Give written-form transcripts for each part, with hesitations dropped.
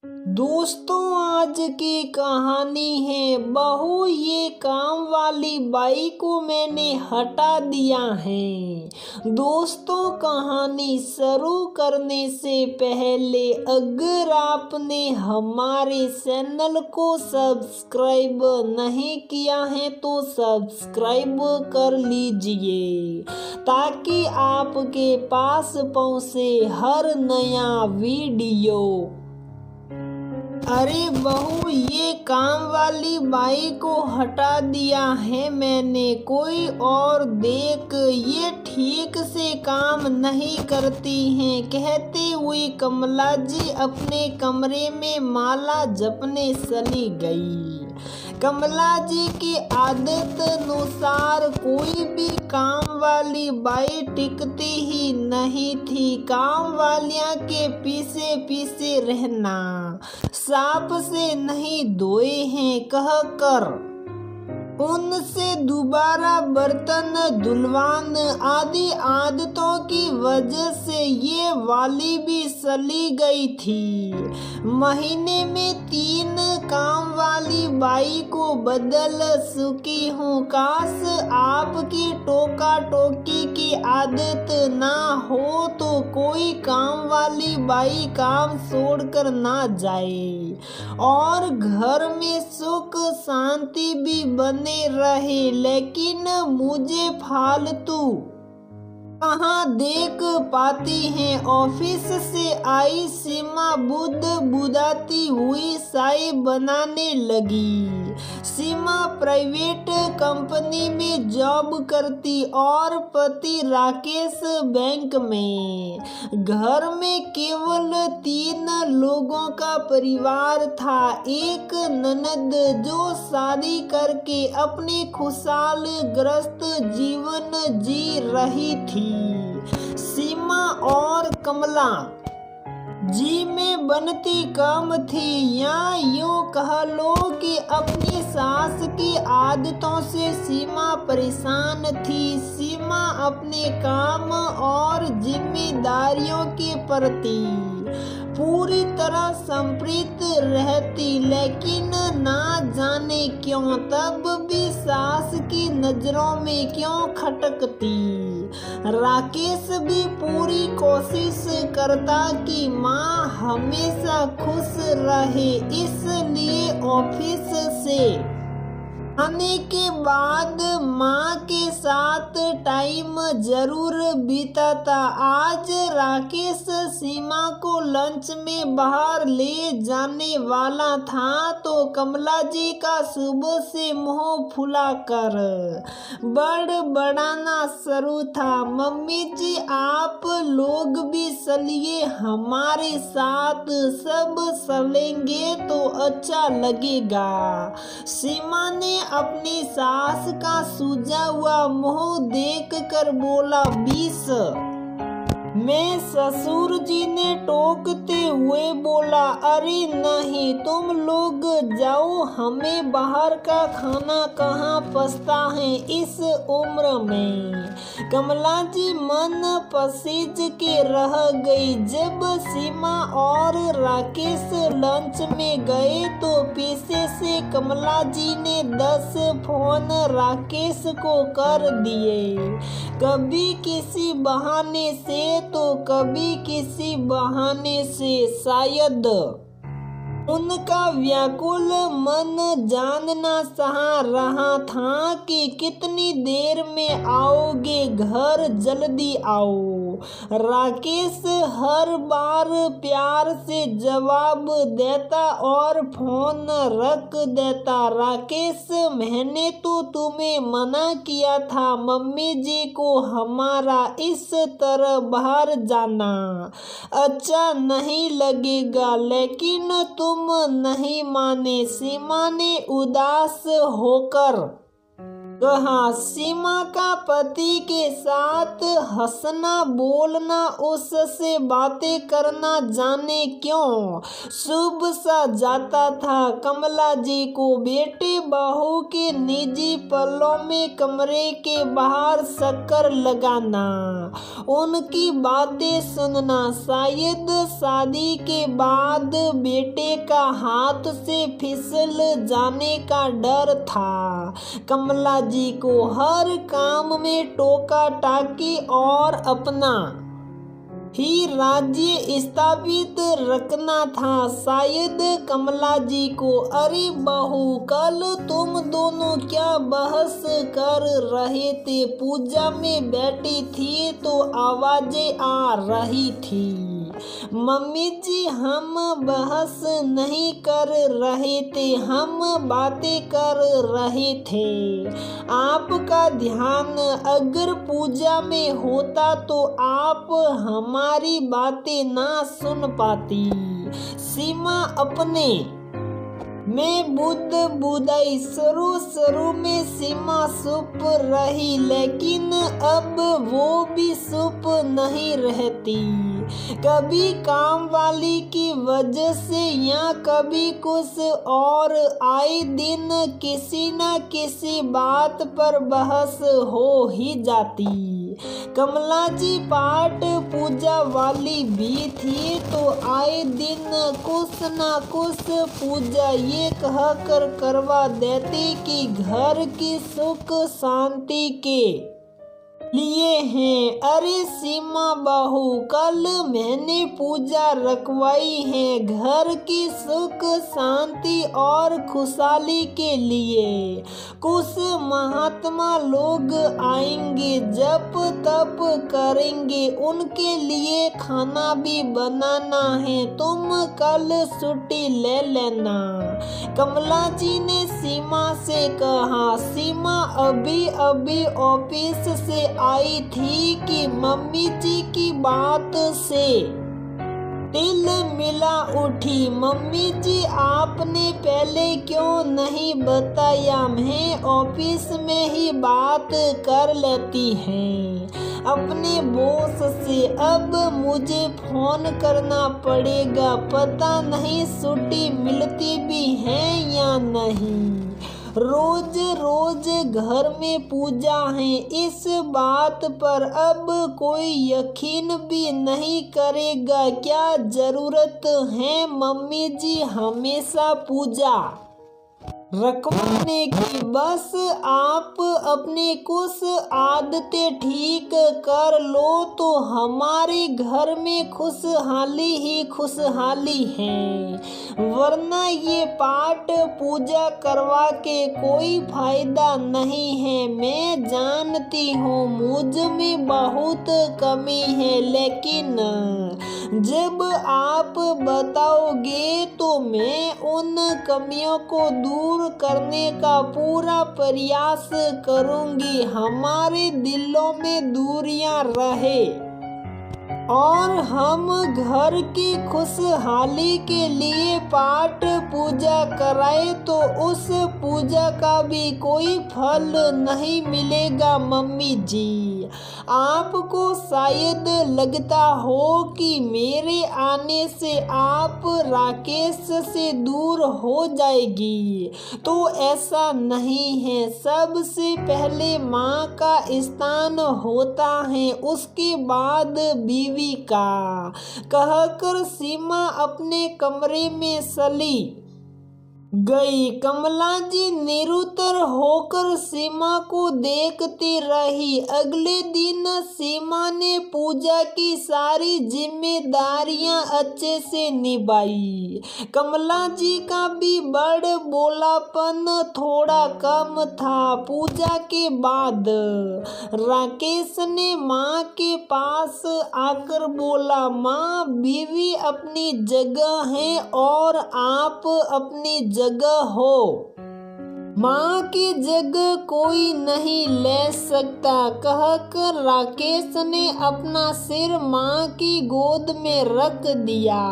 दोस्तों, आज की कहानी है बहू ये काम वाली बाई को मैंने हटा दिया है। दोस्तों, कहानी शुरू करने से पहले अगर आपने हमारे चैनल को सब्सक्राइब नहीं किया है तो सब्सक्राइब कर लीजिए ताकि आपके पास पहुंचे हर नया वीडियो। अरे बहू, ये काम वाली बाई को हटा दिया है मैंने, कोई और देख, ये ठीक से काम नहीं करती हैं। कहते हुए कमला जी अपने कमरे में माला जपने चली गई। कमला जी की आदत अनुसार कोई भी काम वाली बाई टिकती ही नहीं थी। काम वालियां के पीछे पीछे रहना, साफ से नहीं धोए हैं कहकर उनसे दोबारा बर्तन धुलवान आदि आदतों की वजह से ये वाली भी चली गई थी। महीने में 3 काम वाली बाई को बदल चुकी हूँ। काश आपकी टोका टोकी की आदत ना हो तो कोई काम वाली बाई काम छोड़कर ना जाए और घर में सुख शांति भी बने रहे, लेकिन मुझे फालतू कहाँ देख पाती हैं। ऑफिस से आई सीमा बुध बुदाती हुई चाय बनाने लगी। सीमा प्राइवेट कंपनी में जॉब करती और पति राकेश बैंक में। घर में केवल 3 लोगों का परिवार था। एक ननद जो शादी करके अपने खुशहाल ग्रस्त जीवन जी रही थी। सीमा और कमला जी में बनती कम थी, या यूं कह लो कि अपनी सास की आदतों से सीमा परेशान थी। सीमा अपने काम और जिम्मेदारियों के प्रति पूरी तरह संप्रीत रहती, लेकिन ना जाने क्यों तब भी सास की नजरों में क्यों खटकती। राकेश भी पूरी कोशिश करता कि माँ हमेशा खुश रहे, इसलिए ऑफिस से आने के बाद माँ के साथ टाइम जरूर बीताता। आज राकेश सीमा को लंच में बाहर ले जाने वाला था तो कमला जी का सुबह से मुंह फुलाकर बड़बड़ाना शुरू था। मम्मी जी, आप लोग भी चलिए हमारे साथ, सब चलेंगे तो अच्छा लगेगा। सीमा ने अपनी सास का सूजा हुआ मुंह देखकर बोला, 20 मैं ससुर जी ने टोकते हुए बोला, अरे नहीं, तुम लोग जाओ, हमें बाहर का खाना कहाँ पचता है इस उम्र में। कमला जी मन पसीज के रह गई। जब सीमा और राकेश लंच में गए तो पीछे से कमला जी ने 10 फोन राकेश को कर दिए, कभी किसी बहाने से तो कभी किसी बहाने से। शायद उनका व्याकुल मन जानना चाह रहा था कि कितनी देर में आओगे, घर जल्दी आओ। राकेश हर बार प्यार से जवाब देता और फोन रख देता। राकेश, मैंने तो तुम्हें मना किया था मम्मी जी को हमारा इस तरह बाहर जाना अच्छा नहीं लगेगा, लेकिन तुम नहीं माने। सीमा ने उदास होकर कहा, सीमा का पति के साथ हंसना बोलना, उससे बातें करना जाने क्यों शुभ सा जाता था। कमला जी को बेटे बहू के निजी पलों में कमरे के बाहर शक्कर लगाना, उनकी बातें सुनना, शायद शादी के बाद बेटे का हाथ से फिसल जाने का डर था। कमला जी को हर काम में टोका टाकी और अपना ही राज्य स्थापित रखना था। शायद कमला जी को, अरे बहू, कल तुम दोनों क्या बहस कर रहे थे? पूजा में बैठी थी तो आवाजें आ रही थी। मम्मी जी, हम बहस नहीं कर रहे थे, हम बातें कर रहे थे। आपका ध्यान अगर पूजा में होता तो आप हमारी बातें ना सुन पाती। सीमा अपने में बुदाई शुरू में सीमा चुप रही, लेकिन अब वो भी चुप नहीं रहती। कभी काम वाली की वजह से या कभी कुछ और, आए दिन किसी न किसी बात पर बहस हो ही जाती। कमला जी पाठ पूजा वाली भी थी तो आए दिन कुछ न कुछ पूजा ये कहकर करवा देती कि घर की सुख शांति के लिए हैं। अरे सीमा बहू, कल मैंने पूजा रखवाई है घर की सुख शांति और खुशहाली के लिए। कुछ महात्मा लोग आएंगे, जप तप करेंगे, उनके लिए खाना भी बनाना है, तुम कल छुट्टी ले लेना। कमला जी ने सीमा से कहा। सीमा अभी अभी ऑफिस से आई थी कि मम्मी जी की बात से तिल मिला उठी। मम्मी जी, आपने पहले क्यों नहीं बताया? मैं ऑफिस में ही बात कर लेती हैं अपने बॉस से। अब मुझे फोन करना पड़ेगा, पता नहीं छुट्टी मिलती भी है या नहीं। रोज रोज घर में पूजा है, इस बात पर अब कोई यकीन भी नहीं करेगा। क्या जरूरत है मम्मी जी हमेशा पूजा रखवाने की? बस आप अपनी कुछ आदतें ठीक कर लो तो हमारे घर में खुशहाली ही खुशहाली है, वरना ये पाठ पूजा करवा के कोई फायदा नहीं है। मैं जानती हूँ मुझ में बहुत कमी है, लेकिन जब आप बताओगे तो मैं उन कमियों को दूर करने का पूरा प्रयास करूंगी। हमारे दिलों में दूरियां रहे और हम घर की खुशहाली के लिए पाठ पूजा कराए तो उस पूजा का भी कोई फल नहीं मिलेगा। मम्मी जी, आपको शायद लगता हो कि मेरे आने से आप राकेश से दूर हो जाएगी, तो ऐसा नहीं है। सबसे पहले माँ का स्थान होता है, उसके बाद बीवी का। कहकर सीमा अपने कमरे में चली गई। कमला जी निरुत्तर होकर सीमा को देखती रही। अगले दिन सीमा ने पूजा की सारी जिम्मेदारियां अच्छे से निभाई। कमला जी का भी बड़ बोलापन थोड़ा कम था। पूजा के बाद राकेश ने माँ के पास आकर बोला, माँ, बीवी अपनी जगह है और आप अपनी जगह हो। माँ की जगह कोई नहीं ले सकता, कहकर राकेश ने अपना सिर माँ की गोद में रख दिया।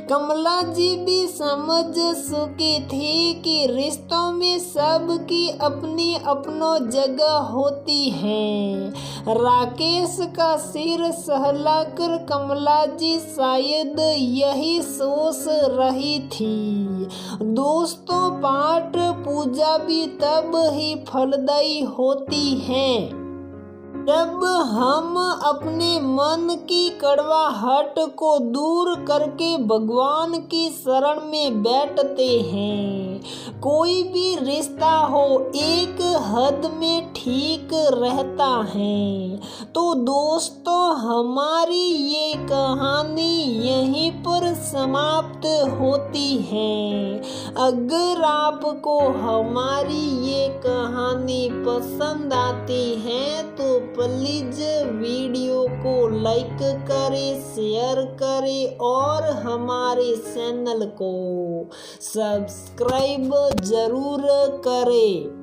कमला जी भी समझ चुकी थी कि रिश्तों में सबकी अपनी अपनो जगह होती है। राकेश का सिर सहलाकर कमला जी शायद यही सोच रही थी। दोस्तों, पाठ पूजा भी तब ही फलदायी होती है जब हम अपने मन की कड़वाहट को दूर करके भगवान की शरण में बैठते हैं। कोई भी रिश्ता हो एक हद में ठीक रहता है। तो दोस्तों, हमारी ये कहानी यहीं पर समाप्त होती है। अगर आपको हमारी ये कहानी पसंद आती है तो प्लीज वीडियो को लाइक करें, शेयर करें और हमारे चैनल को सब्सक्राइब जरूर करें।